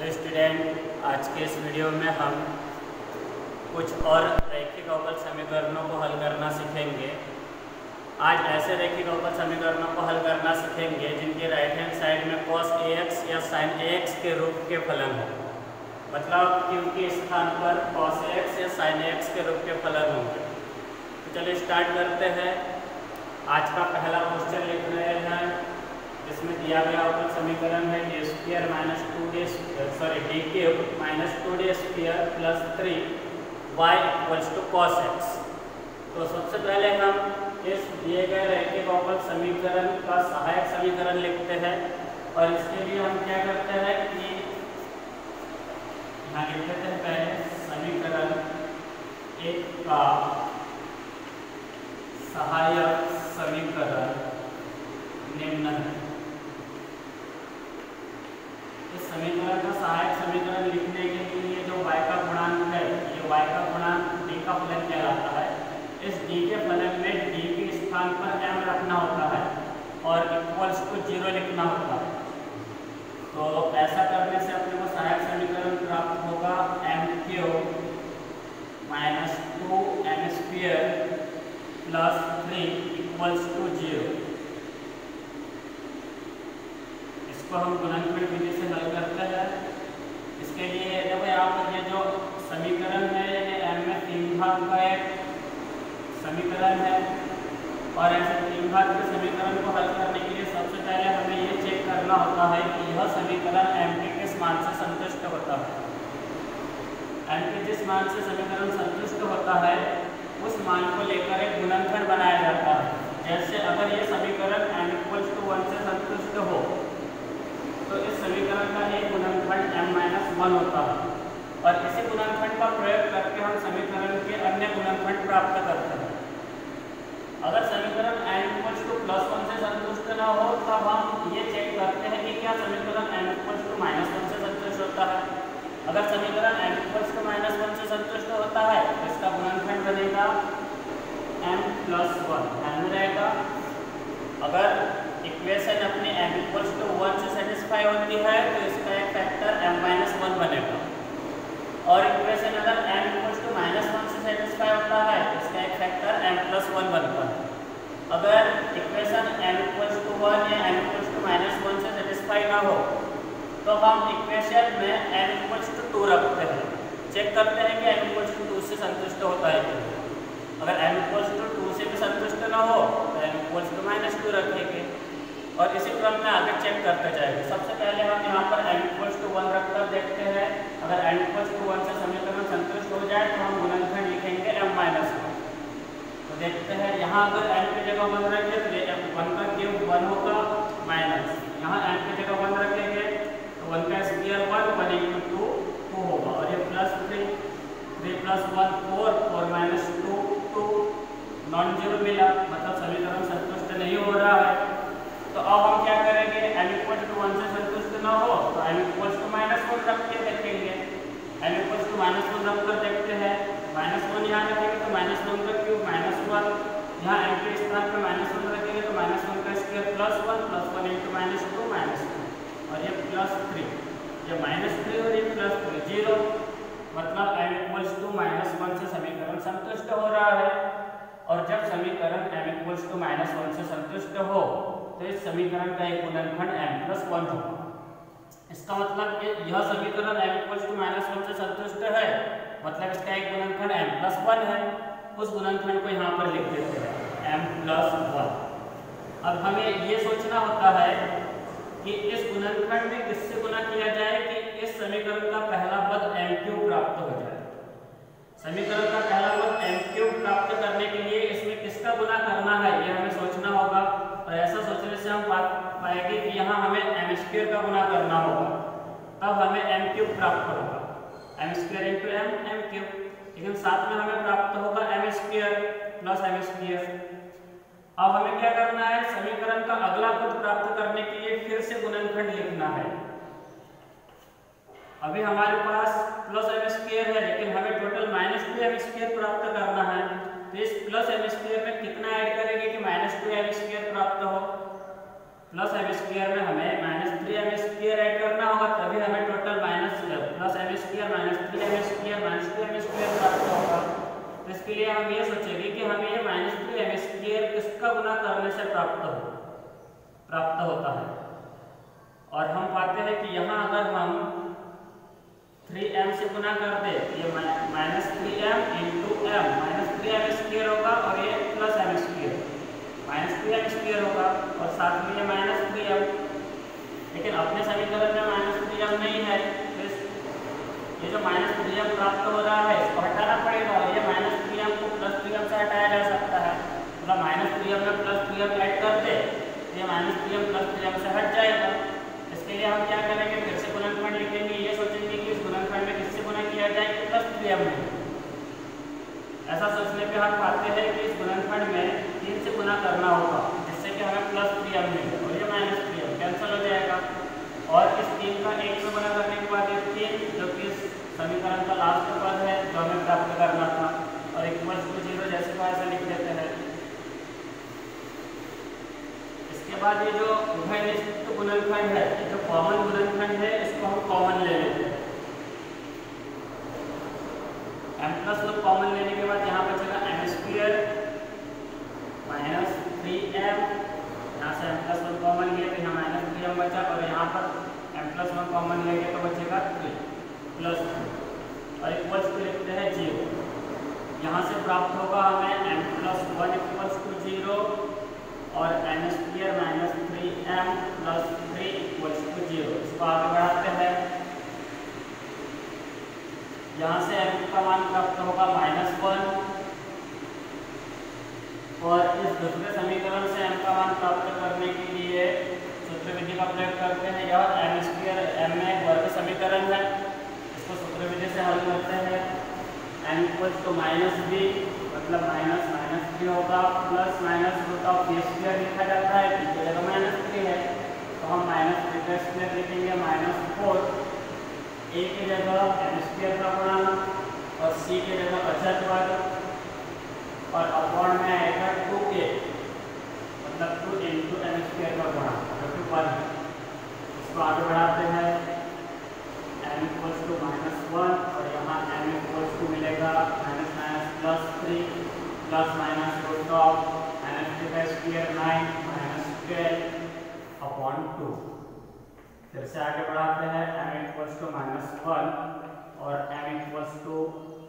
Hello student, आज के इस वीडियो में हम कुछ और रैखिक अवकल समीकरणों को हल करना सीखेंगे। आज ऐसे रैखिक अवकल समीकरणों को हल करना सीखेंगे जिनके राइट हैंड साइड में cos ax या sin ax के रूप के फलन हो। मतलब क्योंकि इस स्थान पर cos ax या sin ax के रूप के फलन होंगे। तो चलिए स्टार्ट करते हैं। आज का पहला क्वेश्चन लिख रहे हैं, इसमें दिया गया अवकल समीकरण है D square minus 2d D cube minus 2d square plus 3y equals to cos x। तो सबसे पहले हम इस दिए गए रैखिक अवकल समीकरण का सहायक समीकरण लिखते हैं और इसके लिए हम क्या करते हैं कि यहाँ लिख लेते हैं पहले समीकरण एक का सहायक समीकरण निम्न है। इस समीकरण का सहायक समीकरण लिखने के लिए जो y का गुणांक है, ये y का गुणांक d का फलन कहलाता है। इस d के फलन में d के स्थान पर m रखना होता है और इक्वल्स टू 0 लिखना होता है। तो ऐसा करने से अपने को सहायक समीकरण प्राप्त होगा m cube minus 2m square plus 3 equals to 0। इसको हम गुणनखंड विधि से हल करते हैं। इसके लिए देखो यहाँ पर ये जो समीकरण है ये m में 3 भाग का एक समीकरण है और ऐसे 3 भाग के समीकरण को हल करने के लिए सबसे पहले हमें ये चेक करना होता है कि यह समीकरण m के किस मान से संतुष्ट होता है। m के जिस मान से समीकरण संतुष्ट होता है उस मान को लेकर एक गुणनखंड बनाया जाता है। जैसे अगर ये समीकरण m इक्वल्स टू 1 से संतुष्ट हो तो इस समीकरण का एक गुणनखंड m-1 होता है और इसी गुणनखंड का प्रयोग करके हम समीकरण के अन्य गुणनखंड प्राप्त करते हैं। अगर समीकरण n=+1 से संतुष्ट न हो तब हम ये चेक करते हैं कि क्या समीकरण n=-1 से संतुष्ट होता है। अगर समीकरण n=-1 से संतुष्ट होता है तो इसका गुणनखंड बनेगा m+1, ध्यान में रहेगा। अगर इक्वेशन अपने m=1 से सेटिस्फाई होती है तो इसका एक फैक्टर m-1 बनेगा और इक्वेशन अगर m=-1 से सेटिस्फाई होता है तो इसका एक फैक्टर m+1 बनता है। अगर इक्वेशन m=1 या m=-1 से सेटिस्फाई ना हो तो हम इक्वेशन में m=2 रखते हैं, चेक करते हैं कि m=2 से संतुष्ट होता है क्या। अगर m=2 से भी संतुष्ट ना हो तो m=-2 रखेंगे और इसी क्रम में आगे चेक करते जाएंगे। सबसे पहले हम यहाँ पर m=1 रखकर देखते हैं। अगर m=1 से समीकरण संतुष्ट हो जाए तो हम गुणनखंड लिखेंगे m-1। तो देखते हैं यहाँ अगर m की जगह 1 रखें तो 1 का क्यूब 1 होगा माइनस, यहाँ m की जगह 1 रखेंगे तो 1 का स्क्वायर 1 × 2 होगा और ये प्लस 3 + 1 4 4 - 2 नॉन जीरो मिला, मतलब समीकरण संतुष्ट नहीं हो रहा है। तो अब हम क्या करेंगे, m=1 से संतुष्ट न हो तो m=-1 रख के देखेंगे। m=-1 रख कर देखते हैं, -1 यहाँ रखेंगे तो -1 का क्यूब -1, यहाँ m के स्थान पर -1 रखेंगे तो -1 का स्क्वायर +1 +1 × -2 -2 और ये +3, ये -3 और ये +3 0, मतलब m=-1 से समीकरण संतुष्ट हो रहा है। और जब समीकरण m=-1 से संतुष्ट हो तो इस समीकरण का एक गुणनखंड m+1 होगा। इसका मतलब कि यह समीकरण m=-1 से संतुष्ट है, मतलब इसका एक गुणनखंड m+1 है। उस गुणनखंड को यहाँ पर लिख देते हैं m+1। अब हमें ये सोचना होता है कि इस गुणनखंड में किससे गुणा किया जाए कि इस समीकरण का पहला पद m³ प्राप्त हो जाए। समीकरण का पहला पद m³ प्राप्त करने के लिए इसमें किसका गुणा करना है ये हमें सोचना होगा और ऐसा सोचने से हम पाएंगे कि यहाँ हमें m² का गुणा करना होगा, तब हमें m³ प्राप्त होगा। m² × m³ लेकिन साथ में हमें प्राप्त होगा m² + m²। अब हमें क्या करना है, समीकरण का अगला पद प्राप्त करने के लिए फिर से गुणनखंड लिखना है। अभी हमारे पास +m² है लेकिन हमें टोटल -2m² प्राप्त करना है। तो इस +m² में कितना ऐड करेंगे कि -2m² प्राप्त हो। +m² में हमें -3m² ऐड करना होगा, तभी हमें टोटल -3m² प्राप्त होगा। तो इसके लिए हम ये सोचेंगे कि हमें ये -3m² किसका गुना करने से प्राप्त होता है। और हम पाते हैं कि यहाँ अगर हम 3m से गुना कर दे, ये -3m × m -3m² होगा और ये +m², -3m² होगा और साथ में ये -3m। लेकिन अपने समीकरण में -3m नहीं है, तो ये जो -3m प्राप्त हो रहा है इसको हटाना पड़ेगा और ये -3m को +3m से हटाया जा सकता है। मतलब -3m में +3m ऐड कर दे, ये -3m +3m से हट जाएगा। इसके लिए हम क्या करेंगे, फिर से गुणनखंड लिखेंगे। ये सोचेंगे कि इस गुणनखंड में किससे गुणा किया जाए, +3m में। ऐसा सोचने पे हम पाते हैं कि इस गुणनखंड में 3 से गुना करना होगा, जिससे कि हमें +3m मिले और ये -3m कैंसिल हो जाएगा। और इस 3 का 1 से गुना करने के बाद ये 3 जो कि इस समीकरण का लास्ट पद है जो हमें प्राप्त करना था, और =0 जैसे को ऐसा लिख देते हैं। इसके बाद ये जो उभयनिष्ठ गुणनखंड है, जो कॉमन गुणनखंड है, इसको हम कॉमन ले लेते हैं। m+1 कॉमन लेने के बाद यहाँ बचेगा m² -3m। यहाँ से m+1 कॉमन लिए तो यहाँ -3m बचा और यहाँ पर m+1 कॉमन लेंगे तो बचेगा 3 + और इक्वल्स को लिखते हैं 0। यहाँ से प्राप्त होगा हमें m+1 = 0 और m² - 3m + 3 = 0। इसको आगे बढ़ाते हैं। यहाँ से m का मान प्राप्त होगा -1 और इस दूसरे समीकरण से m का मान प्राप्त करने के लिए सूत्र विधि का प्रयोग करते हैं। यह m² में एक वर्ग समीकरण है, इसको सूत्र विधि से हल करते हैं। m = -b मतलब -3 होगा, ±√(a² लिखा जाता है, b की जगह -3 है तो हम -3² लिखेंगे, -4 a की जगह m² का गुणा और c की जगह अचर वर्ग और अपॉन में आएगा 2a मतलब 2 × m² का गुणा जो कि 1 है। इसको आगे बढ़ाते हैं। m = -1 और यहाँ m मिलेगा -3 ±√(-3² 9 -12 2। फिर से आगे बढ़ाते हैं। m = -1 और m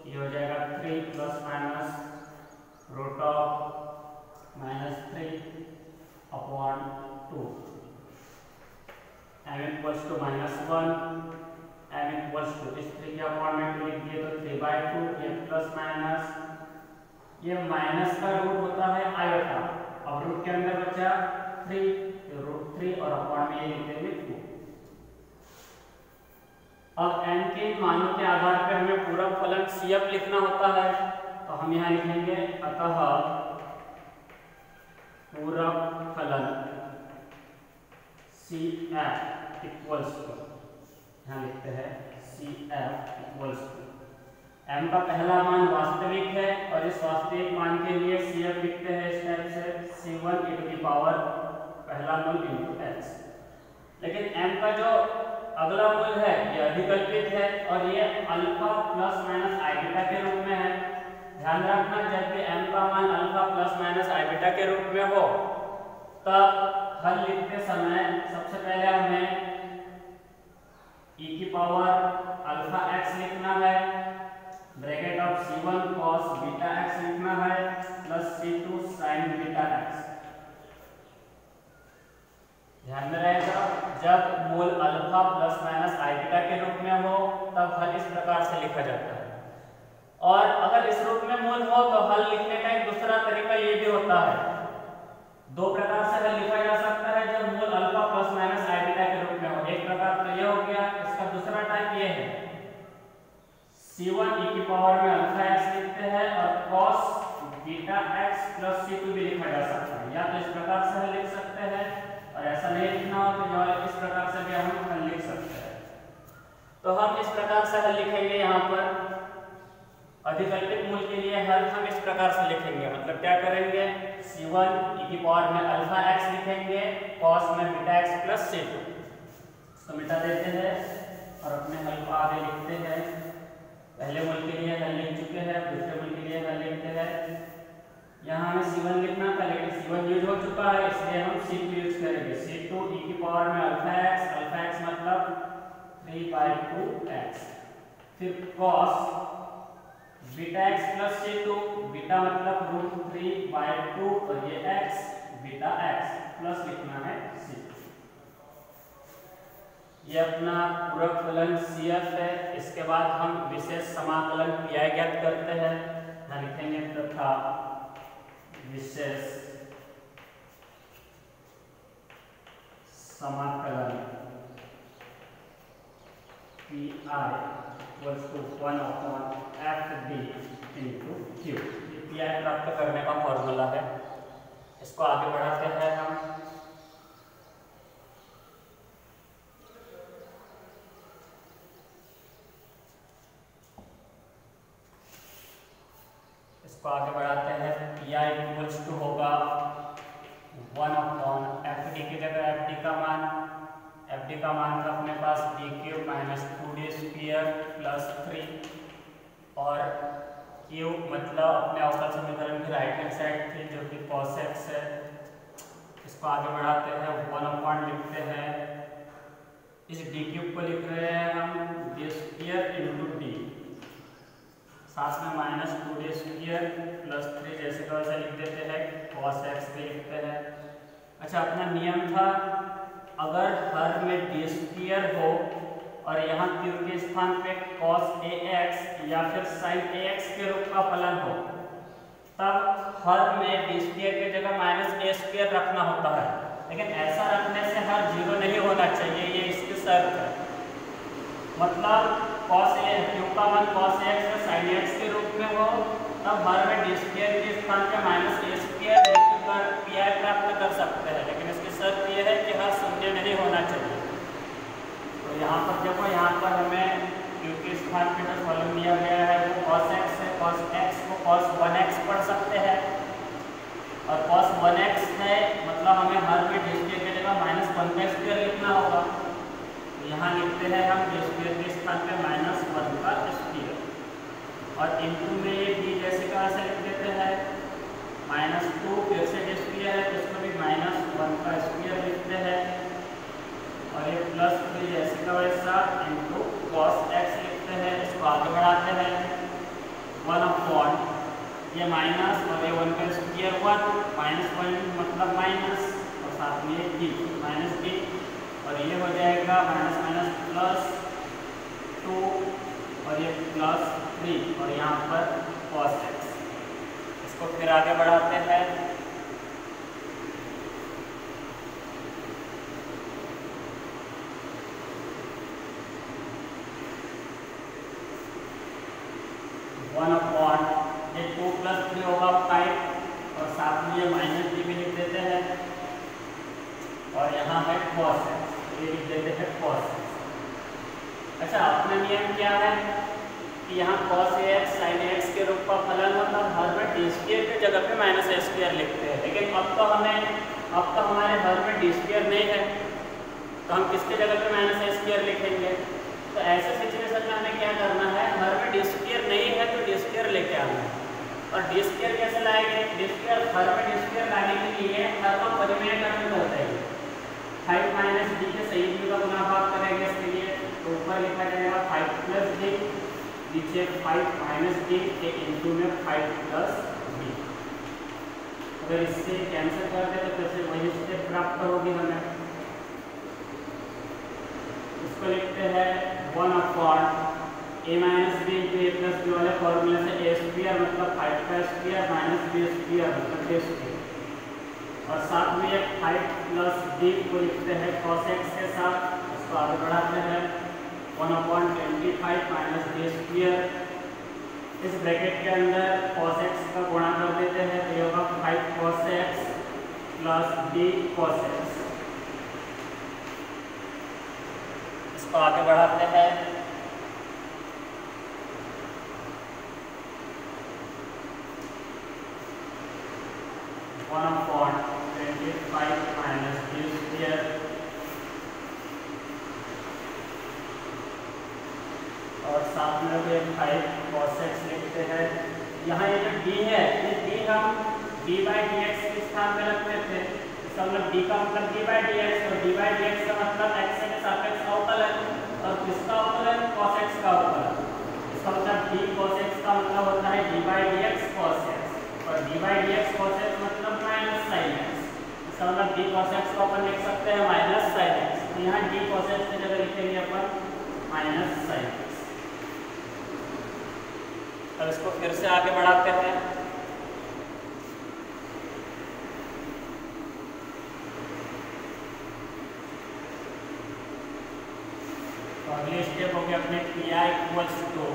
ये हो जाएगा 3 ± √(-3/2) m = -1 इस 3 के अपॉन में 2 लिख दिए तो 3/2 ये प्लस ये माइनस का रूट होता है आयोटा। अब रूट के अंदर बचा 3 तो √3 और अपॉन में ये लिख देंगे 2। अब n के मानों के आधार पर हमें पूरा फलन CF लिखना होता है, तो हम यहाँ लिखेंगे अतः पूरक फलन CF इक्वल्स टू, यहाँ लिखते हैं CF इक्वल्स टू m का पहला मान वास्तविक है और इस वास्तविक मान के लिए CF लिखते हैं इस टाइप से C1 e⁻ पहला मूल × x। लेकिन m का जो अगला मूल है ये अधिकल्पित है और ये अल्फा ± i⁻ के रूप में है। ध्यान रखना जब भी m का मान अल्फा ± i⁻ के रूप में हो तब हल लिखते समय सबसे पहले हमें e⁻α x लिखना है, bracket of C1 cos βx लिखना है प्लस C2 sin βx। ध्यान में रहेगा जब मूल अल्फा ± i⁻ के रूप में हो तब हल इस प्रकार से लिखा जाता है। और अगर इस रूप में मूल हो तो हल लिखने का एक दूसरा तरीका ये भी होता है। दो प्रकार से हल लिखा जा सकता है जब मूल अल्फा ± i⁻ के रूप में हो। एक प्रकार तो ये हो गया, इसका दूसरा टाइप ये है C1 e⁻ में अल्फा x लिखते हैं और cos βx प्लस C2 भी लिखा जा सकता है। या तो इस प्रकार से हल लिख सकते हैं और ऐसा नहीं लिखना हो तो यह इस प्रकार से भी हम हल लिख सकते हैं। तो हम इस प्रकार से हल लिखेंगे। यहाँ पर अधिकल्पित मूल के लिए हल हम इस प्रकार से लिखेंगे, मतलब क्या करेंगे C1 e⁻ में अल्फा x लिखेंगे, cos में βx प्लस C2 इसको मिटा देते हैं और अपने हल को आगे लिखते हैं। पहले मूल के लिए हल लिख चुके हैं, दूसरे मूल के लिए हल लिखते हैं। यहाँ हमें C1 लिखना था लेकिन C1 यूज हो चुका है, इसलिए हम C2 यूज करेंगे। C2 e की पावर में अल्फा x मतलब 3/2x, फिर cos beta x plus C2, beta मतलब √3/2 और ये x बीटा x प्लस लिखना है C2। ये अपना पूरक फलन CF है। इसके बाद हम विशेष समाकलन PI ज्ञात करते हैं। यहाँ लिखेंगे तथा विशेष समाकलन PI = 1/FD × Q। ये PI प्राप्त करने का फॉर्मूला है। इसको आगे बढ़ाते हैं हम। इसको आगे बढ़ाते हैं। PI = होगा 1/FD की जगह FD का मान था अपने पास d³ - 2d² + 3 और Q मतलब अपने अवकल समीकरण की राइट हैंड साइड थी जो कि cos x है। इसको आगे बढ़ाते हैं, 1/, लिखते हैं। इस d³ को लिख रहे हैं हम d² × d, साथ में -2d² + 3 जैसे का वैसे लिख देते हैं, cos x भी लिखते हैं। अच्छा, अपना नियम था अगर हर में d² हो और यहाँ q के स्थान पे cos ax या फिर sin ax के रूप का फलन हो, तब हर में d² की जगह -a² रखना होता है। लेकिन ऐसा रखने से हर 0 नहीं होना चाहिए, ये इसकी शर्त है। मतलब q का मान cos ax या sin ax के रूप में हो, तब हर में d² के स्थान पे -a² लिखकर PI प्राप्त कर सकते हैं। लेकिन इसकी शर्त यह है कि हर 0 नहीं होना चाहिए। तो यहाँ पर देखो, यहाँ पर हमें q के स्थान पे जो फलन दिया गया है वो cos x है। cos x को cos 1x पढ़ सकते हैं और cos 1x है मतलब हमें हर में d² की जगह -1² लिखना होगा। तो यहाँ लिखते हैं हम d² के स्थान पे -1² और इनटू में ये d जैसे का ऐसे लिख देते हैं, -2 फिर से d² है तो इसको भी -1² लिखते हैं और ये +3 जैसे का वैसा इनटू cos x लिखते हैं। इसको आगे बढ़ाते हैं, 1/, ये माइनस और ये 1 का स्क्वायर 1 -1 मतलब माइनस और साथ में ये d -d और ये हो जाएगा -2 और ये +3 और यहाँ पर cos x। इसको फिर आगे बढ़ाते हैं, ये 2 + 3 होगा 5 और साथ में ये -d भी लिख देते हैं और यहाँ है cos x, ये लिख देते हैं cos x। अच्छा, अपना नियम क्या है कि यहाँ cos ax sin ax के रूप का फलन मतलब हर में d² की जगह पे -a² लिखते हैं। लेकिन अब तो हमारे हर में d² नहीं है, तो हम किसके जगह पे -a² लिखेंगे? तो ऐसे सिचुएशन में हमें क्या करना है, हर में d² नहीं है तो d² लेके आना है। और d² कैसे लाएंगे? हर में d² लाने के लिए हर का परिमेय करना होता है। 5 - d के संयुग्म का गुणा भाग करेंगे इसके लिए, तो ऊपर लिखा जाएगा 5 + d, नीचे 5 - d के इनटू में 5 + d। अगर इससे कैंसिल कर दे तो फिर से वही स्टेप प्राप्त होगी हमें। इसको लिखते हैं 1/a - b × a + b वाले फॉर्मूले से a² मतलब 5 का स्क्वायर -b² मतलब a² और साथ में एक 5 + d को लिखते हैं cos x के साथ। इसको आगे बढ़ाते हैं, 1/25 - d²। इस ब्रैकेट के अंदर cos x का गुणा कर देते हैं तो ये होगा 5 cos x + d cos x। इसको आगे बढ़ाते हैं, 1/25 - d²। और साथ में भी 5 cos x लिखते हैं। यहाँ ये जो d है, ये d हम d/dx के स्थान पे रखते थे, इसका मतलब d का मतलब d/dx, तो d/dx का मतलब x के सापेक्ष अवकलन, और किसका अवकलन? cos x का अवकलन। इसका मतलब d cos x का मतलब होता है d/dx cos x, और d/dx cos x मतलब माइनस sin x। इसका मतलब d cos x को अपन लिख सकते हैं माइनस sin x, तो यहाँ d cos x की जगह लिखेंगे अपन माइनस sin x। अब इसको फिर से आगे बढ़ाते हैं। तो अगले स्टेप हो गया अपने pi इक्वल्स टू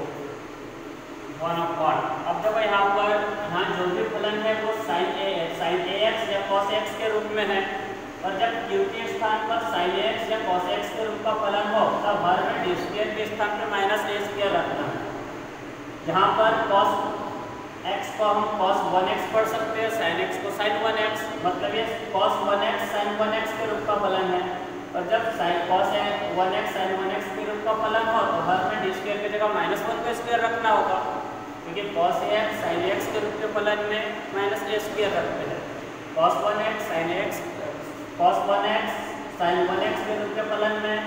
1/। अब देखो यहाँ पर जो भी फलन है वो sin ax या cos x के रूप में है, और जब q के स्थान पर sin ax या cos x के रूप का फलन हो तब हर में d स्क्वायर के स्थान पर माइनस a स्क्वायर रखना है। यहाँ पर cos x को हम cos 1x पढ़ सकते हैं, sin x को sin 1x, मतलब ये cos 1x sin 1x के रूप का फलन है। और जब cos 1x sin 1x के रूप का फलन हो तो हर में d स्क्वायर की जगह -1 का स्क्वायर रखना होगा, क्योंकि cos ax sin ax के रूप के फलन में माइनस a स्क्वायर रखते हैं। cos 1x sin 1x के रूप के फलन में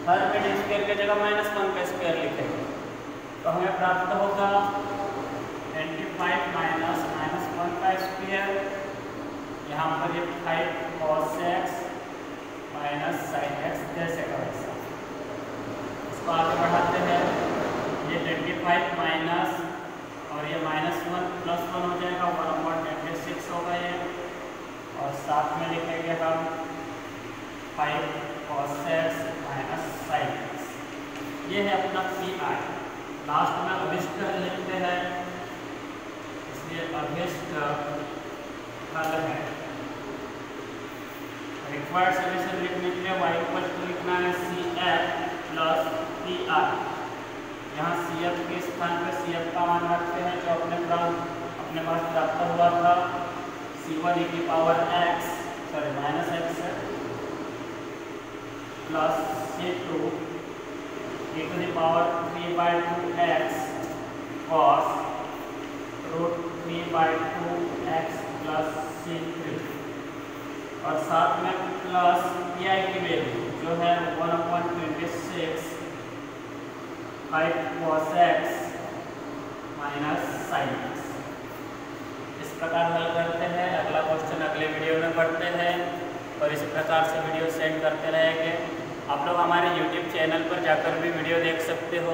हर में d स्क्वायर की जगह -1 का स्क्वायर लिखेंगे, तो हमें प्राप्त होगा 25 माइनस -1 का स्क्वायर। यहाँ पर ये 5 cos x minus sin x जैसे का वैसा। इसको आगे बढ़ाते हैं, ये 25 माइनस और ये -1 +1 हो जाएगा, 1/26 होगा ये, और साथ में लिखेंगे हम 5 cos x minus sin x। ये है अपना pi। लास्ट में अभिष्ट लिखते हैं, इसलिए अभिष्ट हल है। रिक्वायर्ड सॉल्यूशन लिखने के लिए y इक्वल टू लिखना है CF प्लस PI। यहाँ CF के स्थान पर CF का मान रखते हैं जो अपने पास प्राप्त हुआ था, C1 e की power x plus C2 e to the power 3/2x cos √3/2x plus C3, और साथ में प्लस pi की वैल्यू जो है 1/26 5 cos x minus sin x। इस प्रकार हल करते हैं। अगला क्वेश्चन अगले वीडियो में पढ़ते हैं, और इस प्रकार से वीडियो सेंड करते रहेंगे। आप लोग हमारे YouTube चैनल पर जाकर भी वीडियो देख सकते हो।